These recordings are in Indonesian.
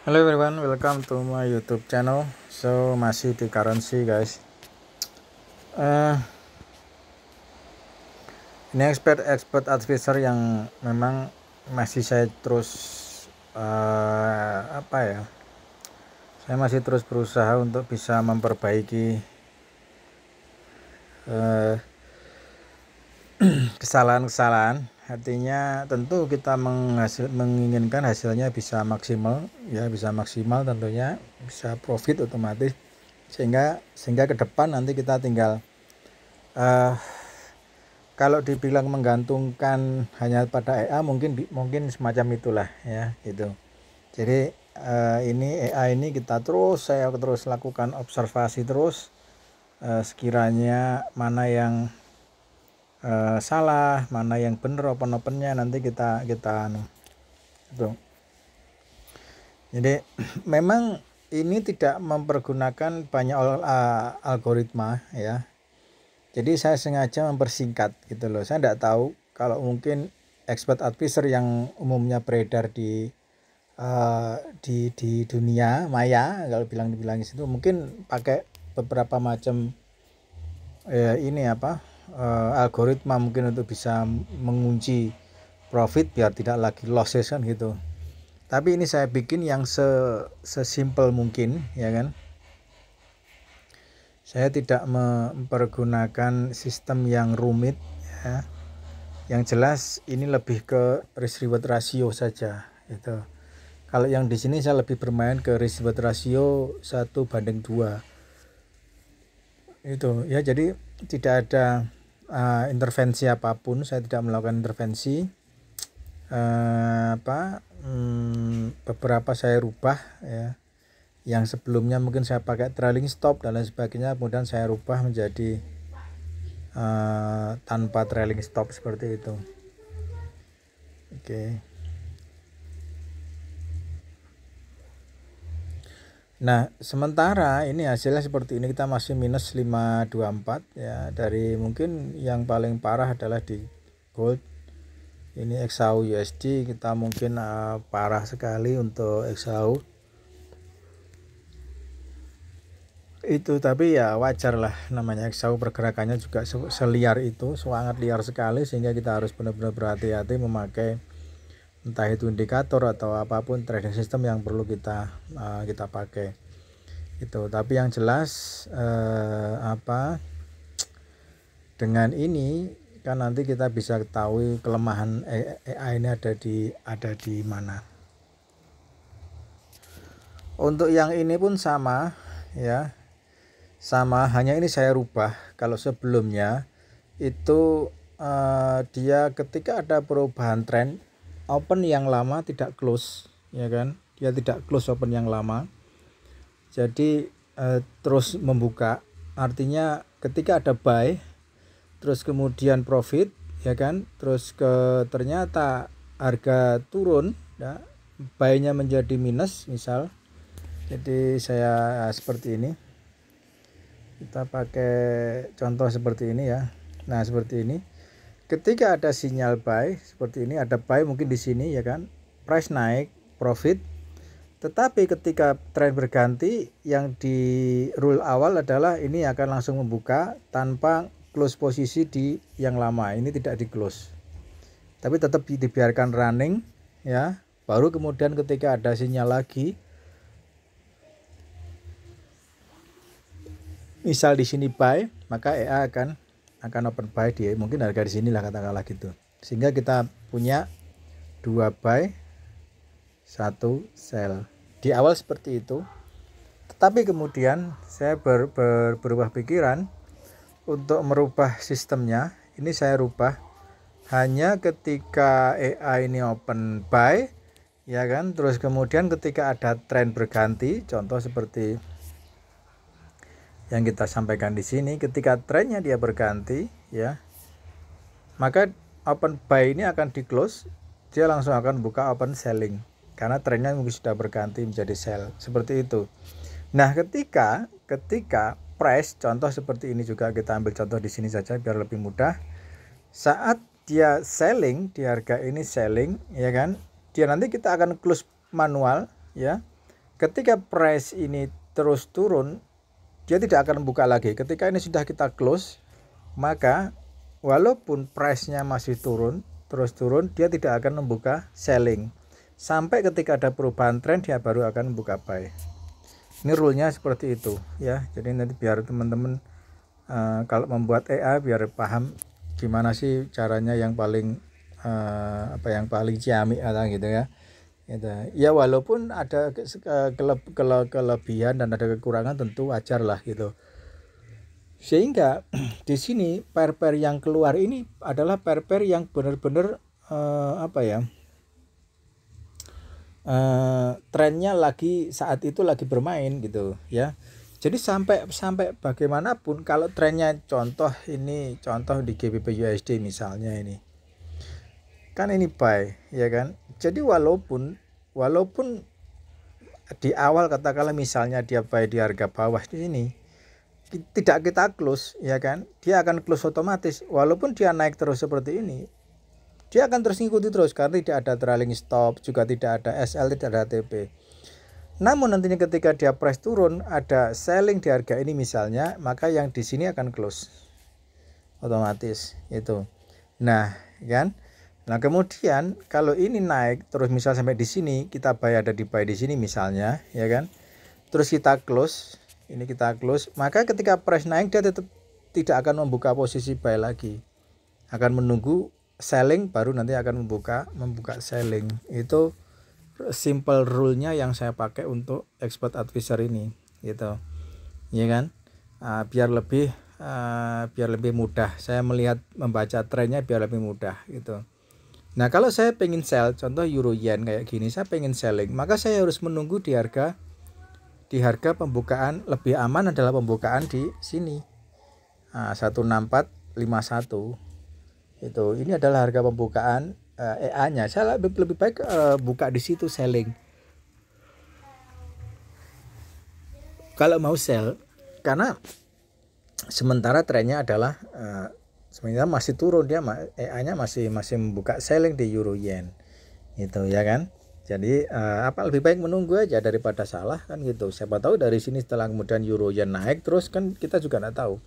Hello everyone, welcome to my YouTube channel. So masih di currency guys. Eh ini expert advisor yang memang masih saya terus apa ya? Saya masih terus berusaha untuk bisa memperbaiki kesalahan-kesalahan. Artinya tentu kita menginginkan hasilnya bisa maksimal, ya bisa maksimal tentunya bisa profit otomatis sehingga ke depan nanti kita tinggal kalau dibilang menggantungkan hanya pada EA mungkin semacam itulah ya gitu. Jadi ini EA ini saya terus lakukan observasi terus, sekiranya mana yang salah, mana yang benar open-opennya nanti kita gitu. Jadi memang ini tidak mempergunakan banyak algoritma ya. Jadi saya sengaja mempersingkat gitu loh. Saya tidak tahu kalau mungkin expert advisor yang umumnya beredar di dunia maya, kalau dibilang situ mungkin pakai beberapa macam algoritma mungkin untuk bisa mengunci profit biar tidak lagi losses kan gitu. Tapi ini saya bikin yang sesimpel mungkin ya kan. Saya tidak mempergunakan sistem yang rumit ya. Yang jelas ini lebih ke risk reward ratio saja itu. Kalau yang di sini saya lebih bermain ke risk reward ratio 1:2 itu ya. Jadi tidak ada intervensi apapun, saya tidak melakukan intervensi. Beberapa saya rubah ya. Yang sebelumnya mungkin saya pakai trailing stop dan lain sebagainya, kemudian saya rubah menjadi tanpa trailing stop seperti itu. Oke. Nah sementara ini hasilnya seperti ini, kita masih minus 524 ya. Dari mungkin yang paling parah adalah di gold. Ini XAU USD kita mungkin parah sekali untuk XAU itu, tapi ya wajar lah, namanya XAU pergerakannya juga seliar itu, sangat liar sekali, sehingga kita harus benar-benar berhati-hati memakai entah itu indikator atau apapun trading system yang perlu kita pakai itu. Tapi yang jelas dengan ini kan nanti kita bisa ketahui kelemahan AI ini ada di mana. Untuk yang ini pun sama ya, sama, hanya ini saya rubah. Kalau sebelumnya itu dia ketika ada perubahan tren, open yang lama tidak close ya kan, dia tidak close open yang lama, jadi terus membuka. Artinya ketika ada buy terus kemudian profit ya kan, terus ternyata harga turun ya, buy-nya menjadi minus misal. Jadi saya seperti ini, kita pakai contoh seperti ini ya. Nah seperti ini, ketika ada sinyal buy seperti ini, ada buy mungkin di sini ya kan, price naik profit. Tetapi ketika tren berganti, yang di rule awal adalah ini akan langsung membuka tanpa close posisi di yang lama, ini tidak di close tapi tetap dibiarkan running ya. Baru kemudian ketika ada sinyal lagi, misal di sini buy, maka EA akan open buy di mungkin harga di sini lah katakanlah gitu, sehingga kita punya 2 buy 1 sell di awal seperti itu. Tetapi kemudian saya berubah pikiran untuk merubah sistemnya. Ini saya rubah hanya ketika EA ini open buy ya kan, terus kemudian ketika ada tren berganti, contoh seperti yang kita sampaikan di sini, ketika trennya dia berganti ya, maka open buy ini akan di close, dia langsung akan buka open selling karena trennya mungkin sudah berganti menjadi sell seperti itu. Nah ketika price, contoh seperti ini juga kita ambil contoh di sini saja biar lebih mudah. Saat dia selling di harga ini selling ya kan, dia nanti kita akan close manual ya. ketika price ini terus turun, dia tidak akan membuka lagi. Ketika ini sudah kita close, maka walaupun price-nya masih terus turun, dia tidak akan membuka selling. Sampai ketika ada perubahan tren, dia baru akan membuka buy. Ini rule-nya seperti itu ya. Jadi nanti biar teman-teman kalau membuat EA biar paham gimana sih caranya yang paling yang paling ciamik atau gitu ya. Gitu. Ya walaupun ada kelebihan dan ada kekurangan tentu wajar lah gitu. Sehingga di sini pair-pair yang keluar ini adalah pair-pair yang benar-benar trennya lagi saat itu lagi bermain gitu ya. Jadi sampai bagaimanapun kalau trennya contoh di GBP USD misalnya ini. Kan ini buy ya kan. Jadi walaupun di awal katakanlah misalnya dia buy di harga bawah di sini, tidak kita close ya kan, dia akan close otomatis. Walaupun dia naik terus seperti ini, dia akan terus ngikuti terus karena tidak ada trailing stop, juga tidak ada SL, tidak ada TP. Namun nantinya ketika dia price turun, ada selling di harga ini misalnya, maka yang di sini akan close otomatis itu. Nah kan, nah kemudian kalau ini naik terus misal sampai di sini, kita buy ada di buy di sini misalnya ya kan, terus kita close, ini kita close, maka ketika price naik dia tetap tidak akan membuka posisi buy lagi, akan menunggu selling baru nanti akan membuka selling. Itu simple rule-nya yang saya pakai untuk expert advisor ini gitu ya kan. Biar lebih mudah saya melihat membaca trennya, biar lebih mudah gitu. Nah kalau saya pengen sell contoh euro yen kayak gini, saya pengen selling, maka saya harus menunggu di harga pembukaan. Lebih aman adalah pembukaan di sini 16451 itu. Ini adalah harga pembukaan EA-nya. Saya lebih baik buka di situ selling kalau mau sell, karena sementara trennya adalah sebenarnya masih turun, dia EA-nya masih membuka selling di euro yen itu ya kan. Jadi lebih baik menunggu aja daripada salah kan gitu. Siapa tahu dari sini setelah kemudian euro yen naik terus kan kita juga nggak tahu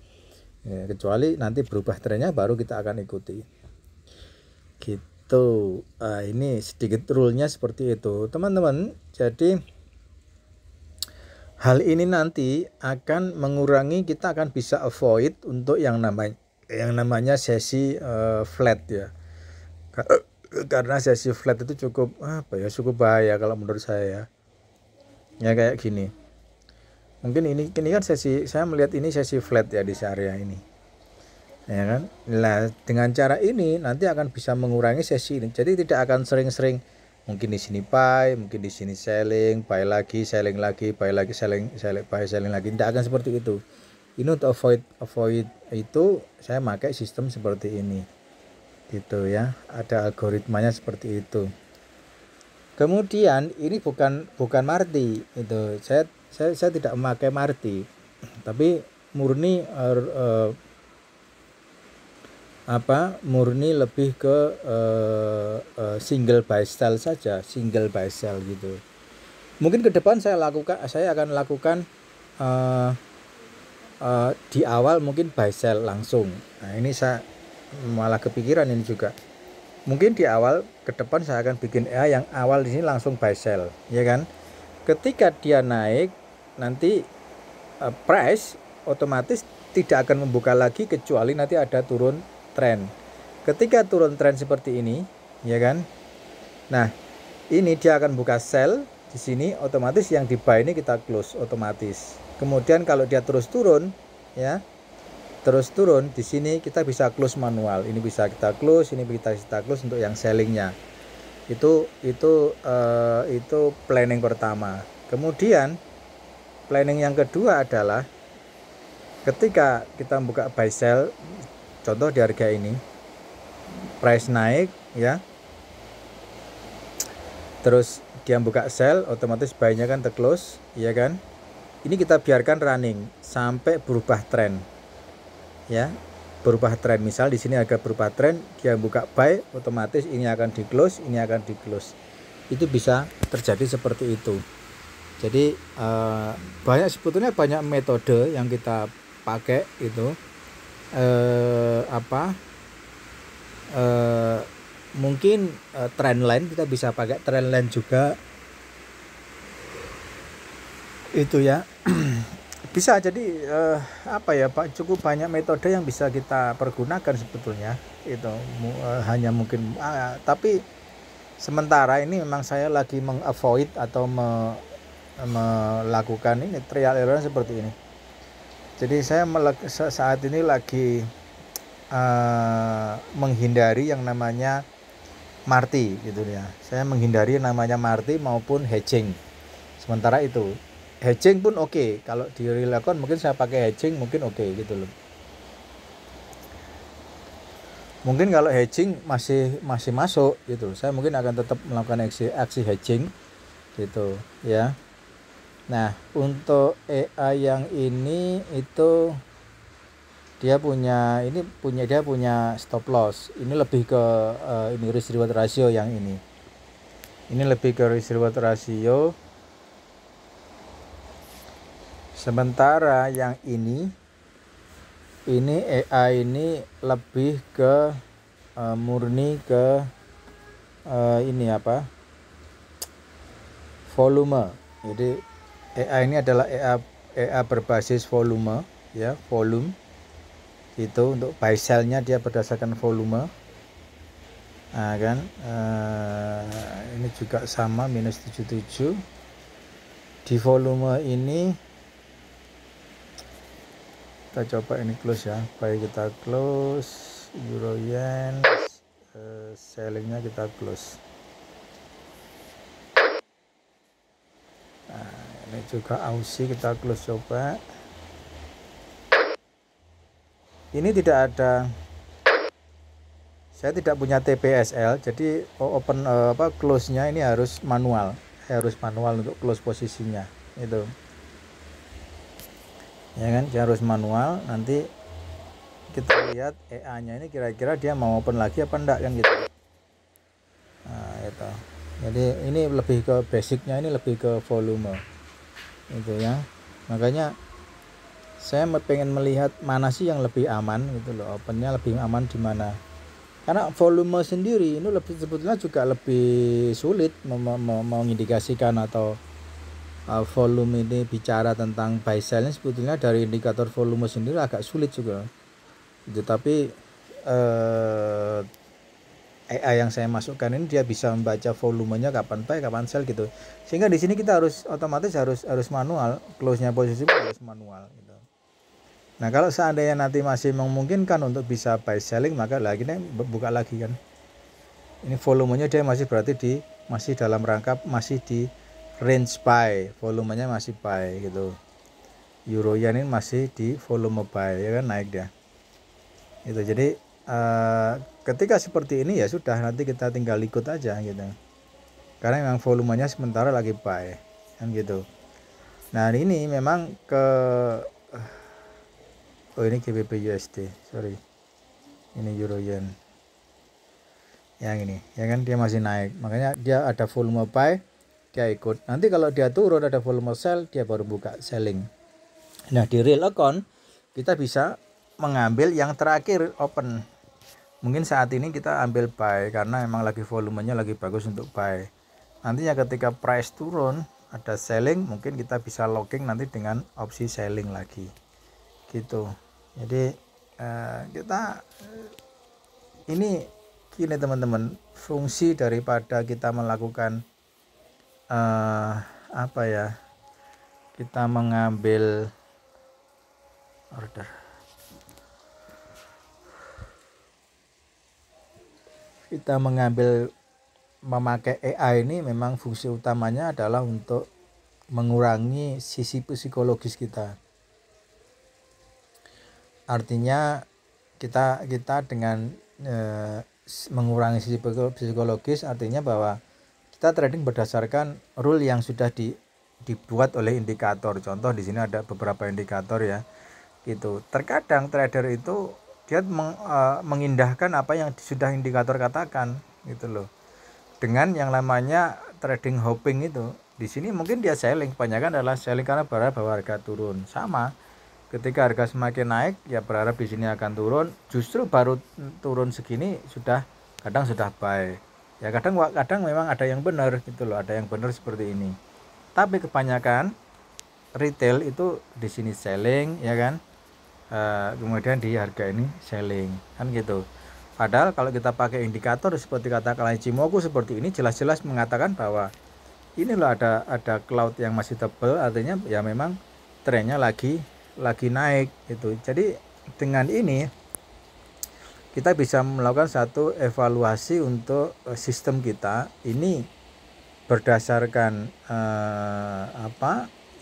ya, kecuali nanti berubah trennya baru kita akan ikuti gitu. Ini sedikit rule-nya seperti itu teman-teman. Jadi hal ini nanti akan mengurangi, kita akan bisa avoid untuk yang namanya sesi flat ya. Karena sesi flat itu cukup bahaya kalau menurut saya ya kayak gini. Mungkin ini kan sesi, saya melihat ini sesi flat ya di area ini ya kan. Nah dengan cara ini nanti akan bisa mengurangi sesi ini. Jadi tidak akan sering-sering mungkin di sini buy, mungkin di sini selling, buy lagi, selling lagi, buy lagi, selling, buy, selling lagi. Tidak akan seperti itu. Ini untuk avoid itu saya pakai sistem seperti ini gitu ya. Ada algoritmanya seperti itu. Kemudian ini bukan marti itu. Saya tidak memakai marti, tapi murni murni lebih ke single buy sell saja, single buy sell gitu. Mungkin ke depan saya akan lakukan di awal mungkin buy sell langsung. Nah ini saya malah kepikiran ini juga. Mungkin di awal ke depan saya akan bikin yang awal di sini langsung buy sell ya kan. Ketika dia naik nanti price otomatis tidak akan membuka lagi kecuali nanti ada turun tren. Ketika turun tren seperti ini ya kan, nah ini dia akan buka sell di sini, otomatis yang di buy ini kita close otomatis. Kemudian kalau dia terus turun ya, terus turun di sini kita bisa close manual. Ini bisa kita close, ini kita close untuk yang sellingnya. Itu planning pertama. Kemudian planning yang kedua adalah ketika kita buka buy sell, contoh di harga ini price naik ya, terus dia buka sell, otomatis buy-nya kan terclose ya kan. Ini kita biarkan running sampai berubah tren ya, berubah tren. Misal di sini harga berubah tren, dia buka buy, otomatis ini akan di close, ini akan di close. Itu bisa terjadi seperti itu Jadi banyak, sebetulnya banyak metode yang kita pakai itu, mungkin trendline, kita bisa pakai trendline juga itu ya. Bisa, jadi Pak, cukup banyak metode yang bisa kita pergunakan sebetulnya itu. Hanya mungkin tapi sementara ini memang saya lagi mengavoid atau melakukan ini trial error seperti ini. Jadi saya saat ini lagi menghindari yang namanya marti gitu ya. Saya menghindari yang namanya marti maupun hedging. Sementara itu hedging pun oke. Kalau di real account mungkin saya pakai hedging, mungkin oke gitu loh. Mungkin kalau hedging masih masuk gitu, saya mungkin akan tetap melakukan aksi hedging gitu ya. Nah, untuk AI yang ini itu dia punya stop loss. Ini lebih ke ini risk reward ratio yang ini. Ini lebih ke risk reward ratio. Sementara yang ini AI ini lebih ke murni ke ini volume. Jadi AI ini adalah AI berbasis volume ya, volume. Itu untuk buy sell-nya dia berdasarkan volume. Nah kan, ini juga sama minus 77. Di volume ini kita coba ini close ya, buy kita close, euro yen, sellingnya kita close. Nah, ini juga Aussie kita close coba. Ini tidak ada, saya tidak punya TPSL, jadi open close-nya ini harus manual. Saya harus manual untuk close posisinya itu. Ya kan, dia harus manual. Nanti kita lihat EA-nya ini kira-kira dia mau open lagi apa enggak kan gitu. Nah, itu. Jadi ini lebih ke basicnya, ini lebih ke volume. Itu ya. Makanya saya pengen melihat mana sih yang lebih aman gitu loh, opennya lebih aman di mana. Karena volume sendiri ini sebetulnya juga lebih sulit mengindikasikan atau volume ini bicara tentang buy sell-nya. Sebetulnya dari indikator volume sendiri agak sulit juga. Tetapi AI yang saya masukkan ini dia bisa membaca volumenya kapan buy, kapan sell gitu. Sehingga di sini kita harus otomatis harus manual, close-nya posisi harus manual gitu. Nah, kalau seandainya nanti masih memungkinkan untuk bisa buy selling, maka lagi ini buka lagi kan. Ini volumenya dia masih berarti masih dalam rangka masih di range buy, volumenya masih buy gitu. Euro yen ini masih di volume buy ya kan, naik dia. Itu jadi ketika seperti ini ya sudah, nanti kita tinggal ikut aja gitu. Karena memang volumenya sementara lagi buy kan gitu. Nah, ini memang ini GBP USD, sorry. Ini euro yen. Yang ini, ya kan dia masih naik. Makanya dia ada volume buy, dia ikut. Nanti kalau dia turun ada volume sell, dia baru buka selling. Nah, di real account kita bisa mengambil yang terakhir open. Mungkin saat ini kita ambil buy karena memang lagi volumenya lagi bagus untuk buy. Nantinya ketika price turun ada selling, mungkin kita bisa locking nanti dengan opsi selling lagi gitu. Jadi kita ini gini teman-teman, fungsi daripada kita melakukan kita mengambil order, kita memakai AI ini memang fungsi utamanya adalah untuk mengurangi sisi psikologis kita. Artinya kita dengan mengurangi sisi psikologis artinya bahwa kita trading berdasarkan rule yang sudah dibuat oleh indikator. Contoh di sini ada beberapa indikator ya. Gitu. Terkadang trader itu dia mengindahkan apa yang sudah indikator katakan gitu loh. Dengan yang namanya trading hopping itu. Di sini mungkin dia selling, kebanyakan adalah selling karena berharap bahwa harga turun. Sama, ketika harga semakin naik ya berharap di sini akan turun, justru baru turun segini sudah kadang sudah buy. Ya kadang memang ada yang benar gitu loh, ada yang benar seperti ini. Tapi kebanyakan retail itu di sini selling ya kan. Kemudian di harga ini selling kan gitu. Padahal kalau kita pakai indikator seperti katakanlah Ichimoku seperti ini, jelas-jelas mengatakan bahwa ini loh ada cloud yang masih tebal, artinya ya memang trennya lagi naik gitu. Jadi dengan ini kita bisa melakukan satu evaluasi untuk sistem kita ini berdasarkan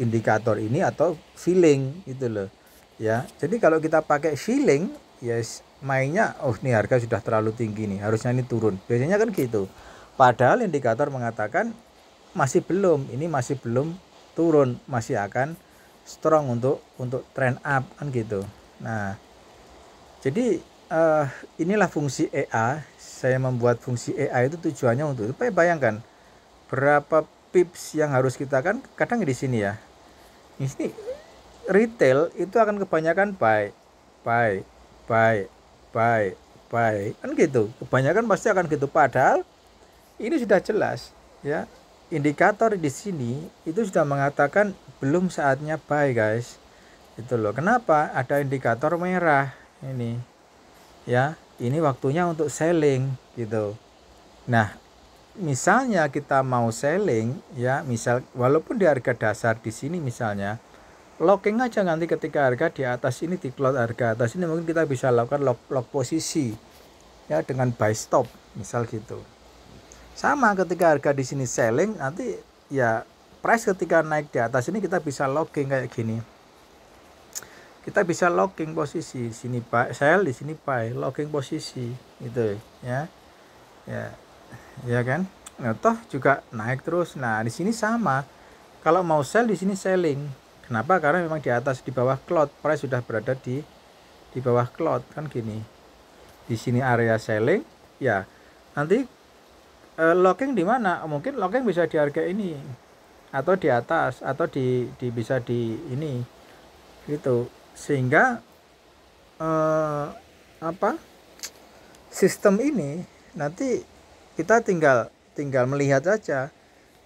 indikator ini atau feeling gitu loh ya. Jadi kalau kita pakai feeling ya mainnya ini harga sudah terlalu tinggi nih, harusnya ini turun, biasanya kan gitu. Padahal indikator mengatakan masih belum turun, masih akan strong untuk trend up kan gitu. Nah jadi inilah fungsi EA. Saya membuat fungsi EA itu tujuannya untuk supaya bayangkan berapa pips yang harus kita, kan kadang di sini ya, ini retail itu akan kebanyakan buy kan gitu, kebanyakan pasti akan gitu. Padahal ini sudah jelas ya, indikator di sini itu sudah mengatakan belum saatnya buy guys, itu loh. Kenapa ada indikator merah ini ya, ini waktunya untuk selling gitu. Nah misalnya kita mau selling ya, misal walaupun di harga dasar di sini misalnya locking aja, nanti ketika harga di atas ini, di close harga atas ini, mungkin kita bisa lakukan lock posisi ya dengan buy stop misal gitu. Sama ketika harga di sini selling, nanti ya price ketika naik di atas ini kita bisa locking kayak gini. Kita bisa locking posisi, di sini buy, sell, di sini buy, locking posisi gitu ya. Ya kan? Nah, toh juga naik terus. Nah, di sini sama. Kalau mau sell di sini selling. Kenapa? Karena memang di atas, di bawah cloud, price sudah berada di bawah cloud kan gini. Di sini area selling, ya. Nanti locking di mana? Mungkin locking bisa di harga ini atau di atas atau di bisa di ini. Gitu. Sehingga sistem ini nanti kita tinggal melihat saja.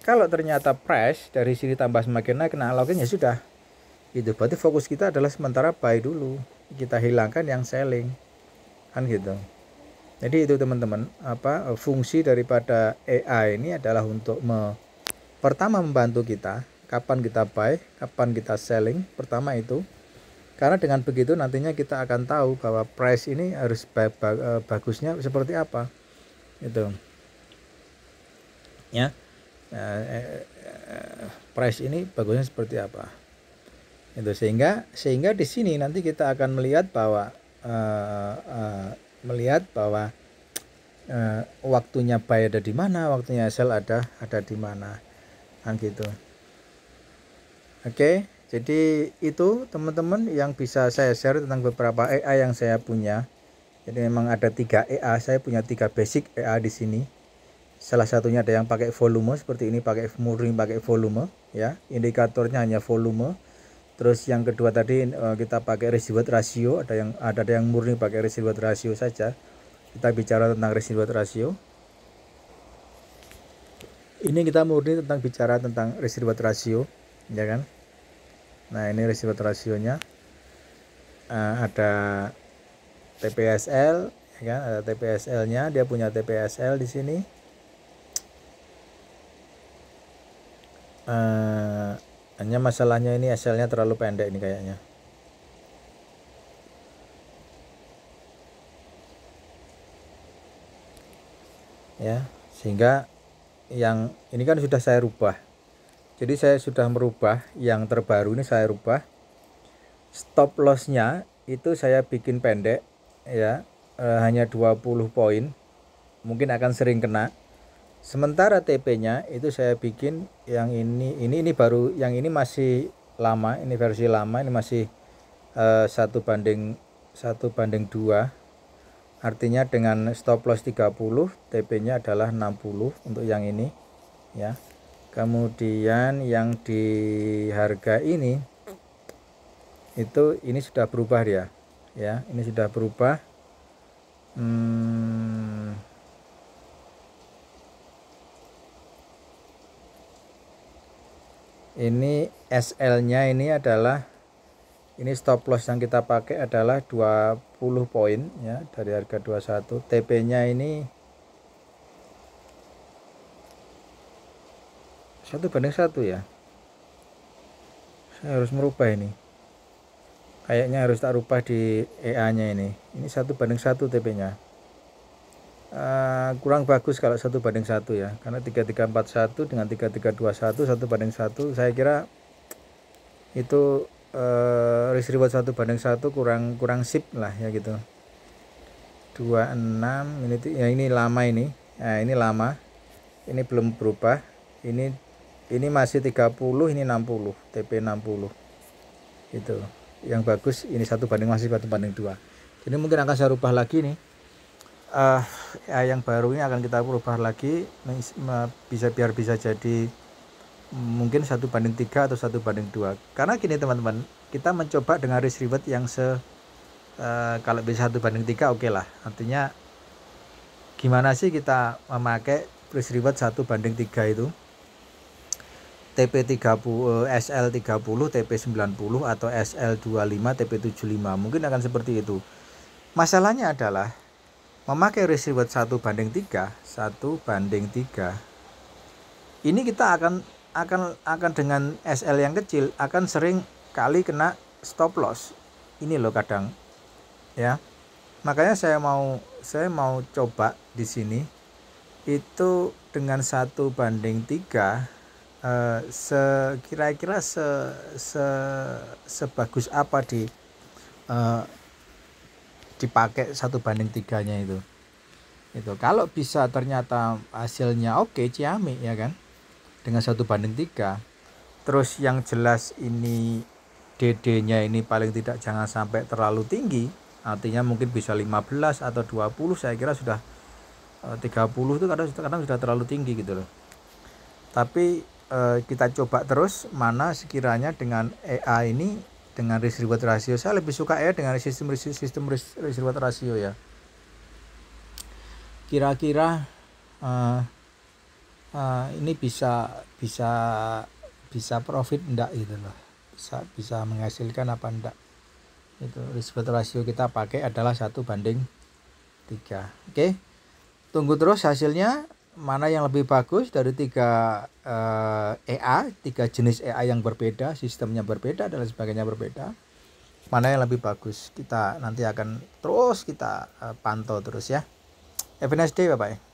Kalau ternyata price dari sini tambah semakin naik, nah locking ya sudah. Itu berarti fokus kita adalah sementara buy dulu. Kita hilangkan yang selling. Kan gitu. Jadi itu teman-teman, fungsi daripada AI ini adalah untuk pertama membantu kita kapan kita buy, kapan kita selling. Pertama itu. Karena dengan begitu nantinya kita akan tahu bahwa price ini harus bagusnya seperti apa. Itu. Ya, price ini bagusnya seperti apa itu, sehingga di sini nanti kita akan melihat bahwa waktunya buy ada di mana, waktunya sell ada di mana kan gitu. Oke, jadi itu teman-teman yang bisa saya share tentang beberapa EA yang saya punya. Jadi memang ada 3 EA, saya punya 3 basic EA di sini. Salah satunya ada yang pakai volume seperti ini, pakai murni pakai volume ya, indikatornya hanya volume. Terus yang kedua tadi kita pakai risk reward ratio, ada yang murni pakai risk reward ratio saja. Kita bicara tentang risk reward ratio. Ini kita murni bicara tentang risk reward ratio ya kan. Nah ini risk reward rasionya, ada TPSL ya kan, ada TPSL-nya, dia punya TPSL di sini. Hanya masalahnya ini SL-nya terlalu pendek ini kayaknya. Ya, sehingga yang ini kan sudah saya rubah. Jadi saya sudah merubah yang terbaru ini, saya rubah. Stop loss-nya itu saya bikin pendek ya, hanya 20 poin. Mungkin akan sering kena. Sementara TP-nya itu saya bikin yang ini baru, yang ini masih lama, ini versi lama, ini masih 1:2. Artinya dengan stop loss 30, TP-nya adalah 60 untuk yang ini ya. Kemudian yang di harga ini itu ini sudah berubah dia ya, ini sudah berubah. Ini SL nya ini adalah, ini stop loss yang kita pakai adalah 20 poin ya, dari harga 21. TP nya ini 1:1 ya, saya harus merubah ini, kayaknya harus tak rubah di EA nya ini 1:1 TP nya. Kurang bagus kalau 1:1 ya, karena 3341 dengan 3321 1:1, saya kira itu risk reward 1:1 kurang sip lah ya gitu. 26 ini ya, ini lama ini. Nah, ini lama, ini belum berubah, ini masih 30, ini 60, TP 60 itu yang bagus. Ini masih 1:2, jadi mungkin akan saya rubah lagi nih. Yang baru ini akan kita rubah lagi, biar bisa jadi mungkin 1:3 atau 1:2. Karena gini teman-teman, kita mencoba dengan risk reward yang kalau bisa 1:3 oke lah. Artinya gimana sih kita memakai risk reward 1:3 itu, TP 30, SL 30, TP 90, atau SL 25, TP 75, mungkin akan seperti itu. Masalahnya adalah memakai risk reward 1:3, ini kita akan dengan SL yang kecil akan sering kali kena stop loss. Ini loh kadang ya. Makanya saya mau coba di sini itu dengan 1:3, kira-kira sebagus apa dipakai 1:3 nya itu. Kalau bisa ternyata hasilnya oke, ciamik ya kan, dengan 1:3. Terus yang jelas ini DD nya ini paling tidak jangan sampai terlalu tinggi, artinya mungkin bisa 15 atau 20. Saya kira sudah 30 itu kadang sudah terlalu tinggi gitu loh. Tapi kita coba terus mana sekiranya dengan EA ini, dengan risk reward ratio, saya lebih suka EA dengan sistem risk reward ratio ya. Kira-kira ini bisa profit enggak gitu loh, bisa menghasilkan apa enggak. Itu risk reward ratio kita pakai adalah 1:3. Oke, tunggu terus hasilnya, mana yang lebih bagus dari 3 jenis EA yang berbeda, sistemnya berbeda dan sebagainya berbeda, mana yang lebih bagus, kita nanti akan terus kita pantau terus ya. Have a nice day, bye bye.